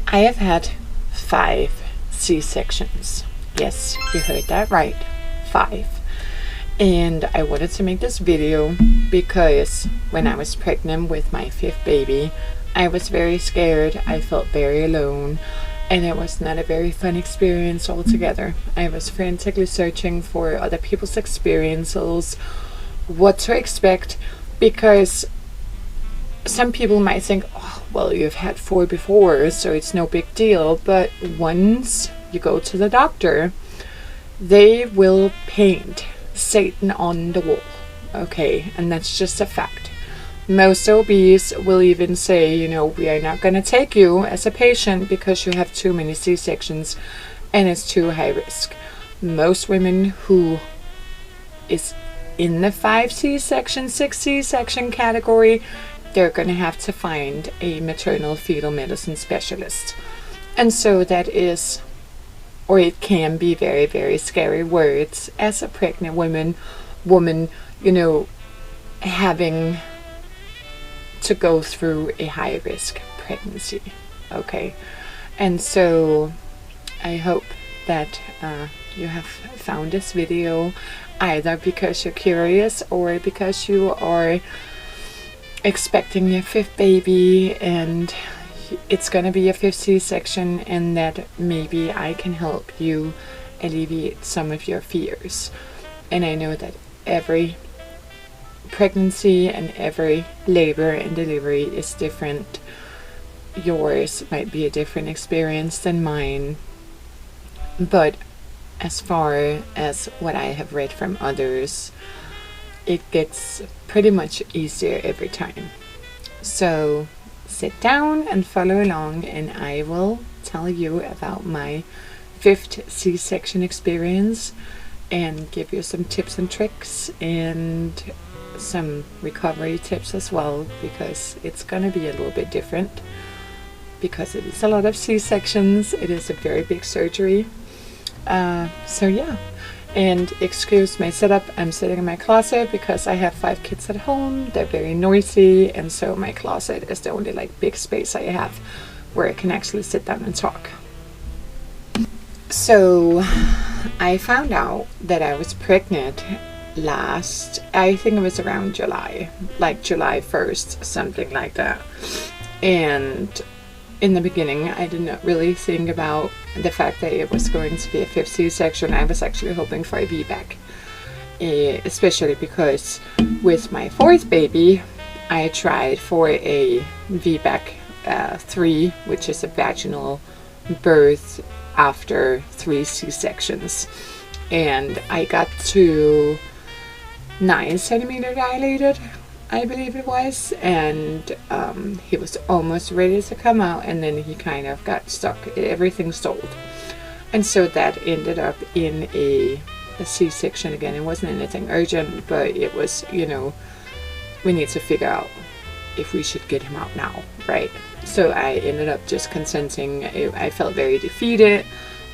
I have had 5 C-sections. Yes, you heard that right. 5. And I wanted to make this video because when I was pregnant with my 5th baby, I was very scared. I felt very alone, and it was not a very fun experience altogether. I was frantically searching for other people's experiences, what to expect, because some people might think, oh, well, you've had 4 before, so it's no big deal. But once you go to the doctor, they will paint Satan on the wall, okay? And that's just a fact. Most OBs will even say, you know, we are not going to take you as a patient because you have too many C-sections and it's too high risk. Most women who is in the 5 C-section, 6 C-section category, they're going to have to find a maternal fetal medicine specialist. And so that is, or it can be, very, very scary words as a pregnant woman, you know, having to go through a high risk pregnancy. Okay. And so I hope that you have found this video either because you're curious or because you are expecting your 5th baby and it's going to be a 5th C-section, and that maybe I can help you alleviate some of your fears. And I know that every pregnancy and every labor and delivery is different. Yours might be a different experience than mine, but as far as what I have read from others, it gets pretty much easier every time. So sit down and follow along, and I will tell you about my 5th C-section experience and give you some tips and tricks and some recovery tips as well, because it's going to be a little bit different because it is a lot of C-sections. It is a very big surgery. So yeah. And excuse my setup, I'm sitting in my closet because I have 5 kids at home. They're very noisy, and so my closet is the only like big space I have where I can actually sit down and talk. So I found out that I was pregnant I think it was around July, like July 1st, something like that. And in the beginning, I did not really think about the fact that it was going to be a 5th C-section. I was actually hoping for a VBAC, especially because with my 4th baby, I tried for a VBAC 3, which is a vaginal birth after 3 C-sections. And I got to 9 centimeter dilated, I believe it was, and he was almost ready to come out, and then he kind of got stuck. Everything stalled, and so that ended up in a C-section again. It wasn't anything urgent, but it was, you know, we need to figure out if we should get him out now, right? So I ended up just consenting. I felt very defeated,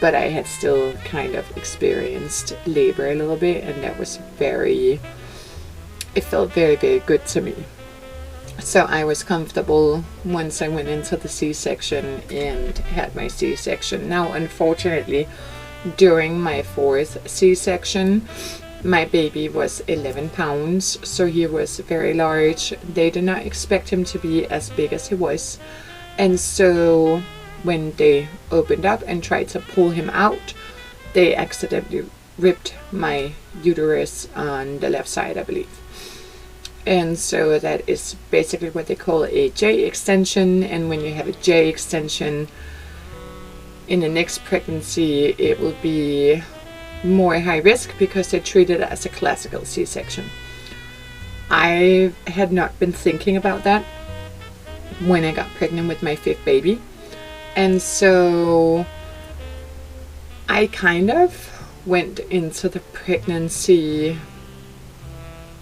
but I had still kind of experienced labor a little bit, and that was it felt very, very good to me. So I was comfortable once I went into the C-section and had my C-section. Now, unfortunately, during my 4th C-section, my baby was 11 pounds, so he was very large. They did not expect him to be as big as he was. And so when they opened up and tried to pull him out, they accidentally ripped my uterus on the left side, I believe. And so that is basically what they call a J extension. And when you have a J extension in the next pregnancy, it will be more high risk because they treat it as a classical C-section. I had not been thinking about that when I got pregnant with my 5th baby. And so I kind of went into the pregnancy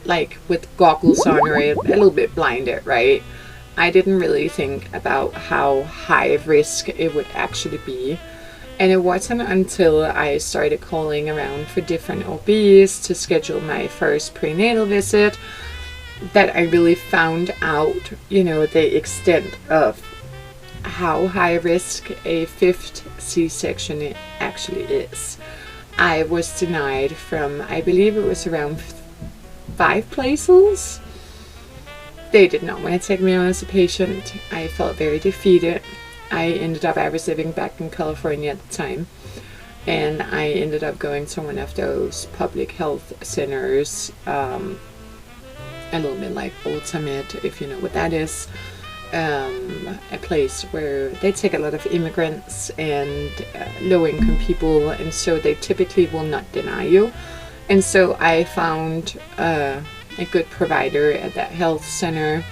like with goggles on, or a little bit blinded, right? I didn't really think about how high risk it would actually be. And it wasn't until I started calling around for different OBs to schedule my first prenatal visit that I really found out, you know, the extent of how high risk a fifth C-section actually is. I was denied from, I believe it was around 5 places. They did not want to take me on as a patient. I felt very defeated. I was living back in California at the time, and I ended up going to one of those public health centers, a little bit like Ultimate, if you know what that is. A place where they take a lot of immigrants and low-income people, and so they typically will not deny you. And so I found a good provider at that health center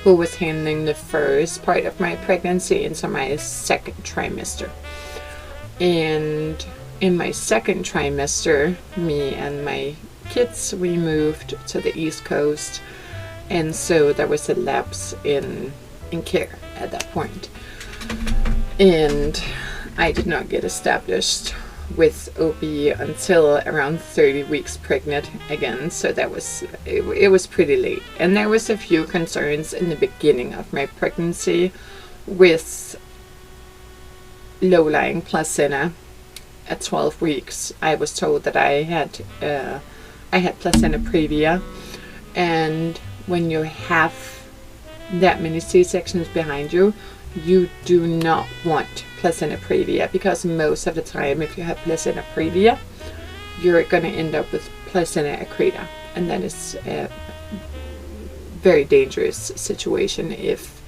who was handling the first part of my pregnancy into my second trimester. And in my second trimester, me and my kids, we moved to the East Coast, and so there was a lapse in care at that point. And I did not get established with OB until around 30 weeks pregnant again, so that was it was pretty late. And there was a few concerns in the beginning of my pregnancy with low-lying placenta. At 12 weeks I was told that I had placenta previa, and when you have that many C-sections behind you, you do not want placenta previa, because most of the time if you have placenta previa, you're going to end up with placenta accreta, and that is a very dangerous situation if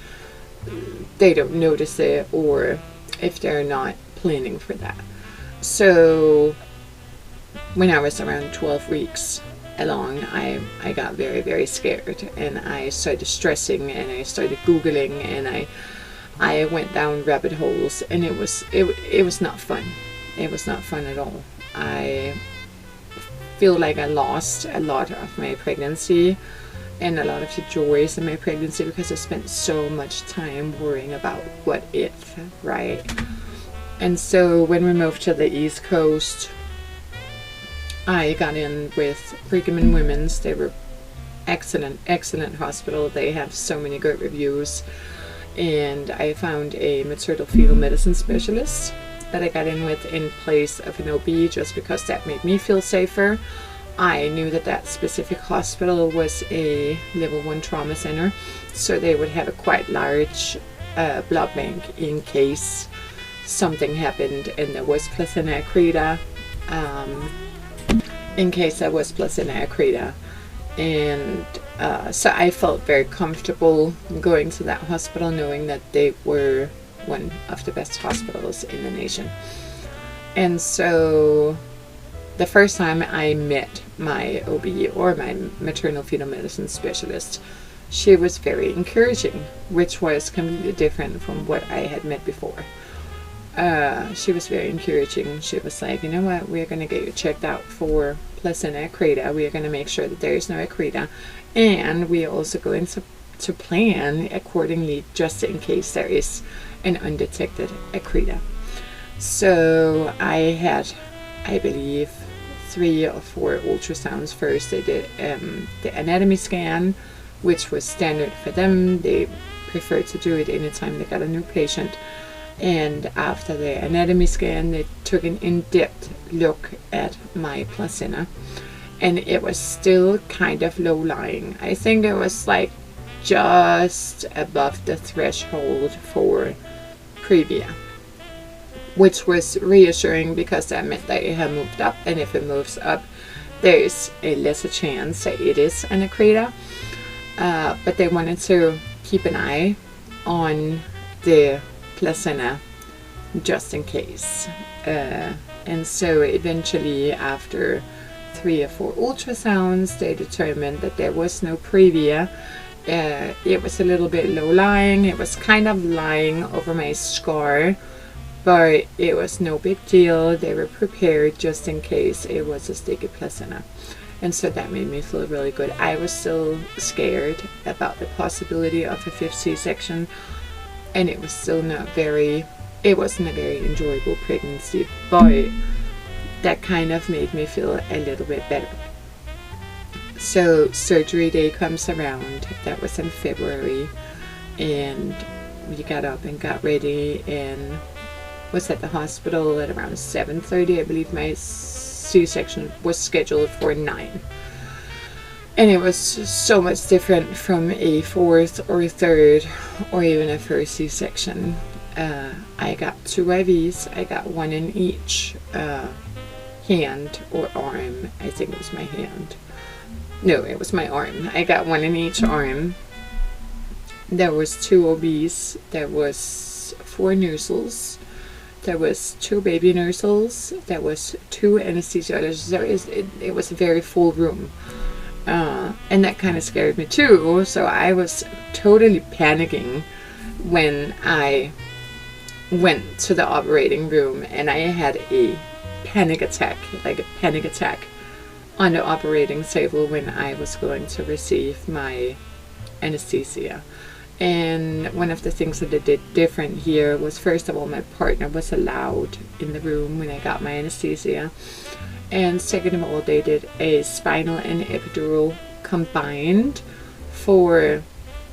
they don't notice it or if they're not planning for that. So when I was around 12 weeks along, I got very, very scared, and I started stressing, and I started Googling, and I went down rabbit holes, and it was not fun. It was not fun at all. I feel like I lost a lot of my pregnancy and a lot of the joys in my pregnancy because I spent so much time worrying about what if, right? And so when we moved to the East Coast, I got in with Brigham and Women's. They were excellent hospital. They have so many good reviews. And I found a maternal fetal medicine specialist that I got in with in place of an OB, just because that made me feel safer. I knew that specific hospital was a level 1 trauma center, so they would have a quite large blood bank in case something happened and there was placenta accreta. And so I felt very comfortable going to that hospital, knowing that they were one of the best hospitals in the nation. And so the first time I met my OB, or my maternal fetal medicine specialist, she was very encouraging, which was completely different from what I had met before. She was very encouraging. She was like, you know what, we're going to get you checked out for placenta accreta. We are going to make sure that there is no accreta, and we are also going to plan accordingly just in case there is an undetected accreta. So I had, I believe, 3 or 4 ultrasounds first. They did the anatomy scan, which was standard for them. They preferred to do it anytime they got a new patient. And after the anatomy scan, they took an in-depth look at my placenta, and it was still kind of low-lying. I think it was like just above the threshold for Previa, which was reassuring because that meant that it had moved up, and if it moves up, there is a lesser chance that it is an accreta. But they wanted to keep an eye on the placenta just in case. And so eventually, after 3 or 4 ultrasounds, they determined that there was no previa. It was a little bit low-lying. It was kind of lying over my scar, but it was no big deal. They were prepared just in case it was a sticky placenta. And so that made me feel really good. I was still scared about the possibility of a 5th C-section, and it was still it wasn't a very enjoyable pregnancy, but that kind of made me feel a little bit better. So surgery day comes around. That was in February, and we got up and got ready and was at the hospital at around 7:30. I believe my C-section was scheduled for 9. And it was so much different from a 4th or 3rd or even a 1st C-section. I got 2 IVs. I got 1 in each hand or arm. I think it was my hand. No, it was my arm. I got 1 in each arm. There was 2 OBs. There was 4 nurses. There was 2 baby nurses. There was 2 anesthesiologists. It was a very full room. And that kind of scared me too. So I was totally panicking when I went to the operating room, and I had a panic attack on the operating table when I was going to receive my anesthesia. And one of the things that I did different here was, first of all, my partner was allowed in the room when I got my anesthesia. And second of all, they did a spinal and epidural combined for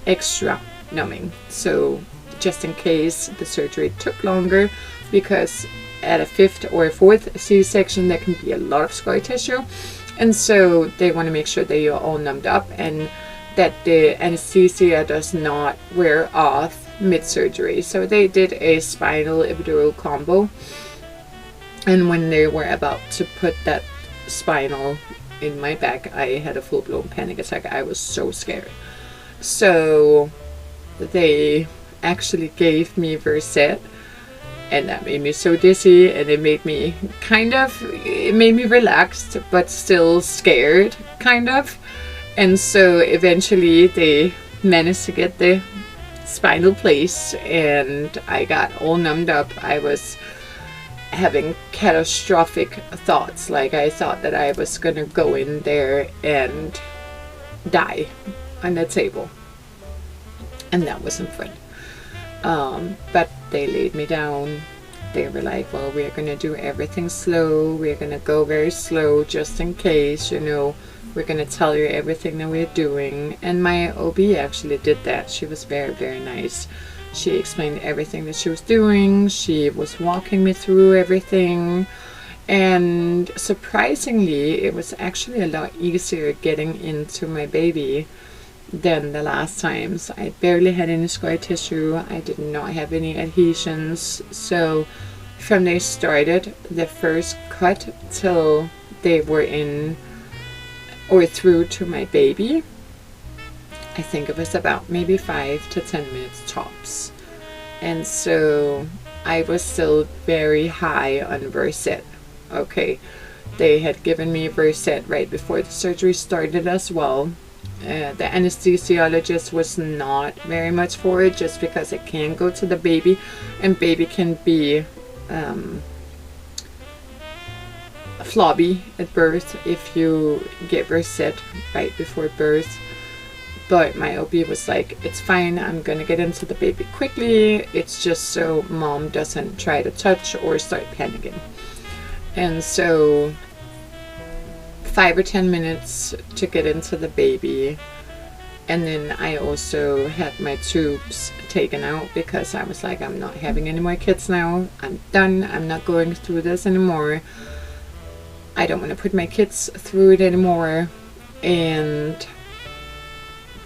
extra numbing. So just in case the surgery took longer, because at a 5th or a 4th C-section there can be a lot of scar tissue, and so they want to make sure that you're all numbed up and that the anesthesia does not wear off mid-surgery. So they did a spinal epidural combo, and when they were about to put that spinal in my back, I had a full-blown panic attack. I was so scared. So they actually gave me Versed, and that made me so dizzy, and it made me relaxed but still scared, kind of. And so eventually they managed to get the spinal placed, and I got all numbed up. I was having catastrophic thoughts, like I thought that I was gonna go in there and die on the table, and that wasn't fun. But they laid me down. They were like, well, we're gonna do everything slow, we're gonna go very slow just in case, you know, we're gonna tell you everything that we're doing. And my OB actually did that. She was very, very nice. She explained everything that she was doing. She was walking me through everything, and surprisingly it was actually a lot easier getting into my baby than the last times. I barely had any scar tissue. I did not have any adhesions. So from they started the first cut till they were in or through to my baby, I think it was about maybe 5 to 10 minutes tops. And so I was still very high on Versed. Okay, they had given me Versed right before the surgery started as well. The anesthesiologist was not very much for it, just because it can go to the baby, and baby can be flabby at birth if you get Versed right before birth. But my OB was like, it's fine, I'm gonna get into the baby quickly, it's just so mom doesn't try to touch or start panicking. And so 5 or 10 minutes to get into the baby, and then I also had my tubes taken out because I was like, I'm not having any more kids now, I'm done, I'm not going through this anymore, I don't want to put my kids through it anymore. And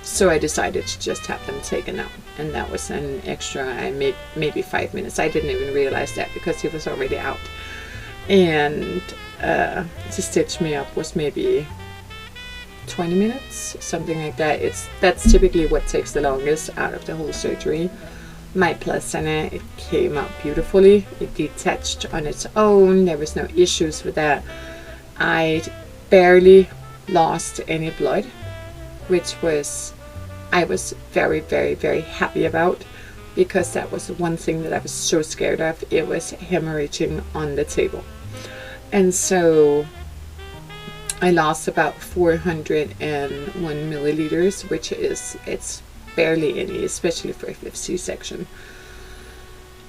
so I decided to just have them taken out, and that was an extra, maybe 5 minutes. I didn't even realize that because he was already out. And to stitch me up was maybe 20 minutes, something like that. That's typically what takes the longest out of the whole surgery. My placenta, it came out beautifully. It detached on its own. There was no issues with that. I barely lost any blood, which I was very, very, very happy about, because that was one thing that I was so scared of. It was hemorrhaging on the table. And so I lost about 401 milliliters, which it's barely any, especially for a 5th C-section.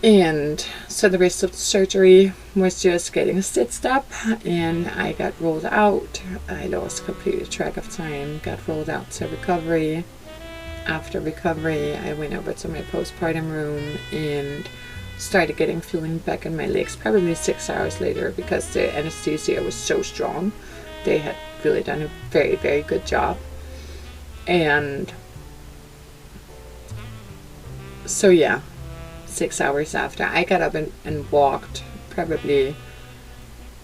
And so the rest of the surgery was just getting stitched up, and I got rolled out. I lost completely track of time, got rolled out to recovery, after recovery, I went over to my postpartum room and started getting feeling back in my legs probably 6 hours later, because the anesthesia was so strong. They had really done a very, very good job. And so yeah, 6 hours after, I got up and walked, probably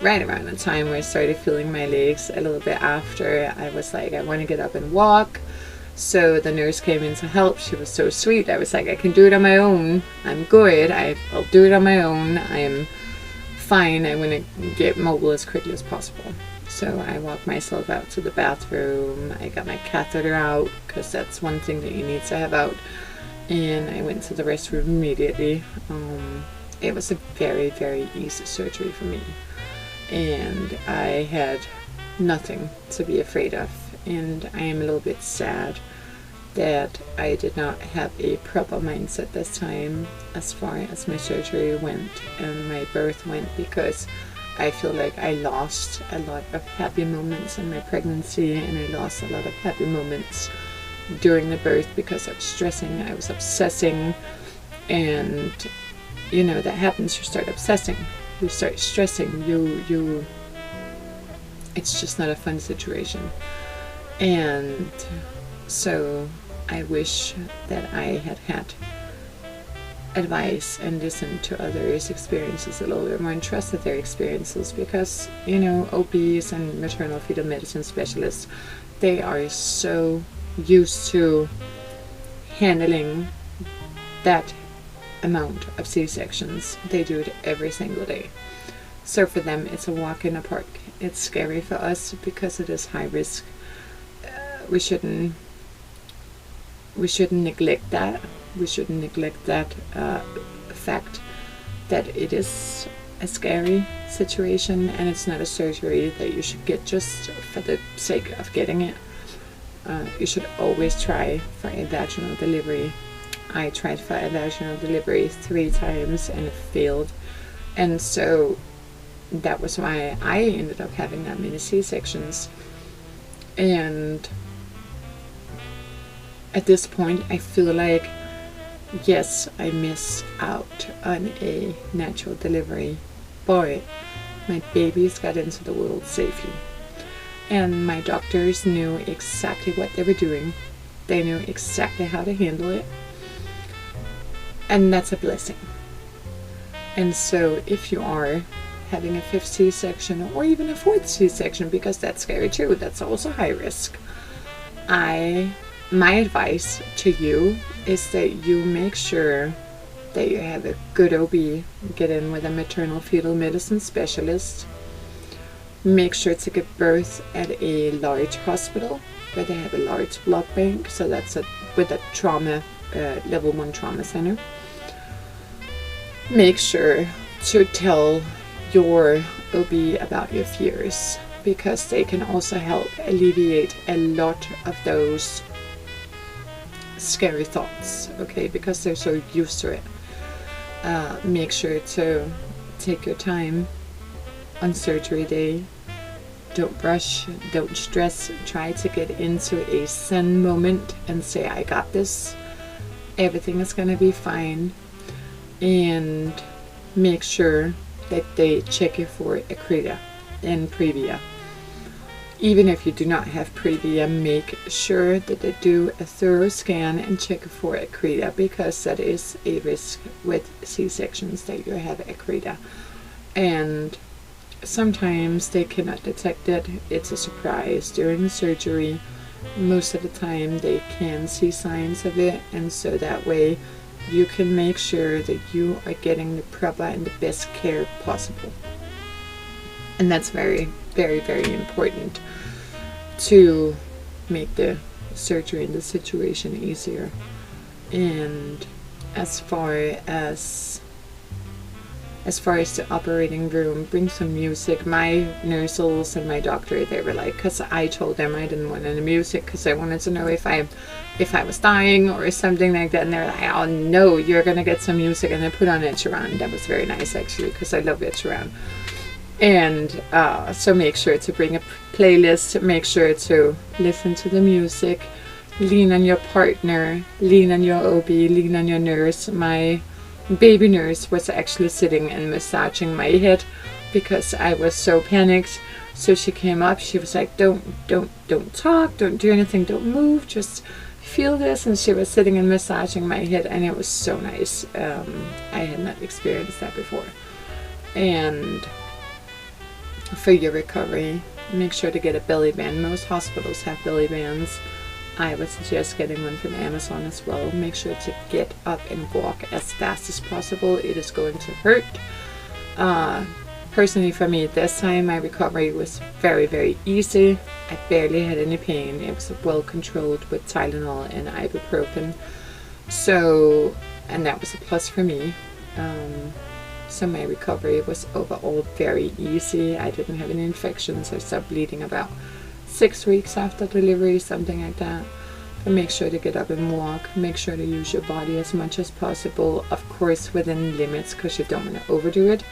right around the time where I started feeling my legs. A little bit after, I was like, I want to get up and walk. So the nurse came in to help. She was so sweet. I was like, I can do it on my own. I'm good. I'll do it on my own. I'm fine. I want to get mobile as quickly as possible. So I walked myself out to the bathroom. I got my catheter out, because that's one thing that you need to have out. And I went to the restroom immediately. It was a very, very easy surgery for me. And I had nothing to be afraid of. And I am a little bit sad that I did not have a proper mindset this time as far as my surgery went and my birth went, because I feel like I lost a lot of happy moments in my pregnancy, and I lost a lot of happy moments during the birth because I was stressing, I was obsessing, and you know that happens. You start obsessing, you start stressing, you it's just not a fun situation. And so I wish that I had advice and listened to others' experiences a little bit more and trusted their experiences, because you know, OBs and maternal fetal medicine specialists, they are so used to handling that amount of C-sections. They do it every single day. So for them, it's a walk in the park. It's scary for us because it is high risk. We shouldn't neglect that. We shouldn't neglect that fact that it is a scary situation, and it's not a surgery that you should get just for the sake of getting it. You should always try for a vaginal delivery. I tried for a vaginal delivery 3 times and it failed, and so that was why I ended up having that many C-sections. And at this point, I feel like, yes, I missed out on a natural delivery, but my babies got into the world safely. And my doctors knew exactly what they were doing. They knew exactly how to handle it. And that's a blessing. And so if you are having a 5th C-section or even a 4th C-section, because that's scary too, that's also high risk, my advice to you is that you make sure that you have a good OB. Get in with a maternal fetal medicine specialist. Make sure to give birth at a large hospital where they have a large blood bank. So that's with a trauma, level 1 trauma center. Make sure to tell your OB about your fears, because they can also help alleviate a lot of those scary thoughts, okay, because they're so used to it. Make sure to take your time on surgery day. Don't rush, don't stress. Try to get into a zen moment and say, I got this, everything is going to be fine. And make sure that they check you for Accreta and Previa. Even if you do not have Previa, make sure that they do a thorough scan and check for Accreta, because that is a risk with C-sections that you have Accreta. And sometimes they cannot detect it. It's a surprise during the surgery. Most of the time they can see signs of it, and so that way you can make sure that you are getting the proper and the best care possible. And that's very, very, very important to make the surgery and the situation easier. And as far as the operating room, bring some music. My nurses and my doctor, they were like, because I told them I didn't want any music because I wanted to know if I was dying or something like that, and they were like, oh no, you're gonna get some music. And I put on Ed Sheeran. That was very nice actually, because I love Ed Sheeran. And so make sure to bring a playlist, make sure to listen to the music, lean on your partner, lean on your OB, lean on your nurse. My baby nurse was actually sitting and massaging my head because I was so panicked. So she came up, she was like, don't talk, don't do anything, don't move, just feel this. And she was sitting and massaging my head, and it was so nice. I had not experienced that before. And for your recovery, make sure to get a belly band. Most hospitals have belly bands. I would suggest getting one from Amazon as well. Make sure to get up and walk as fast as possible. It is going to hurt. Personally, for me, this time my recovery was very, very easy. I barely had any pain. It was well controlled with Tylenol and ibuprofen. So, and that was a plus for me. So my recovery was overall very easy. I didn't have any infections. I stopped bleeding about 6 weeks after delivery, something like that. But make sure to get up and walk. Make sure to use your body as much as possible, of course within limits, because you don't want to overdo it.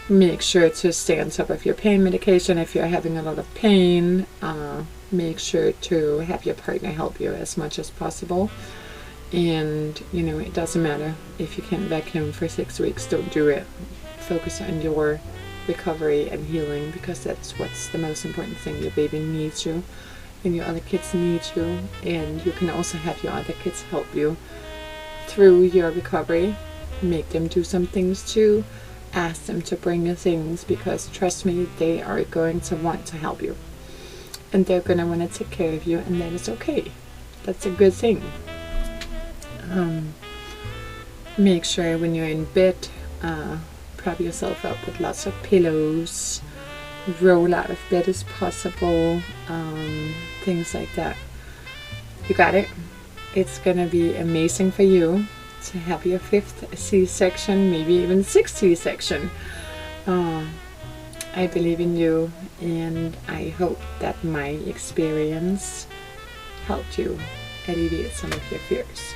Make sure to stay on top of your pain medication if you're having a lot of pain. Make sure to have your partner help you as much as possible. And it doesn't matter if you can't vacuum for 6 weeks, don't do it. Focus on your recovery and healing, because that's what's the most important thing. Your baby needs you, and your other kids need you, and you can also have your other kids help you through your recovery. Make them do some things too. Ask them to bring you things, because trust me, they are going to want to help you, and they're going to want to take care of you, and that is okay. That's a good thing. Make sure when you're in bed, prop yourself up with lots of pillows, roll out of bed as possible, things like that. You got it. It's gonna be amazing for you to have your 5th C-section, maybe even 6th C-section. I believe in you, and I hope that my experience helped you alleviate some of your fears.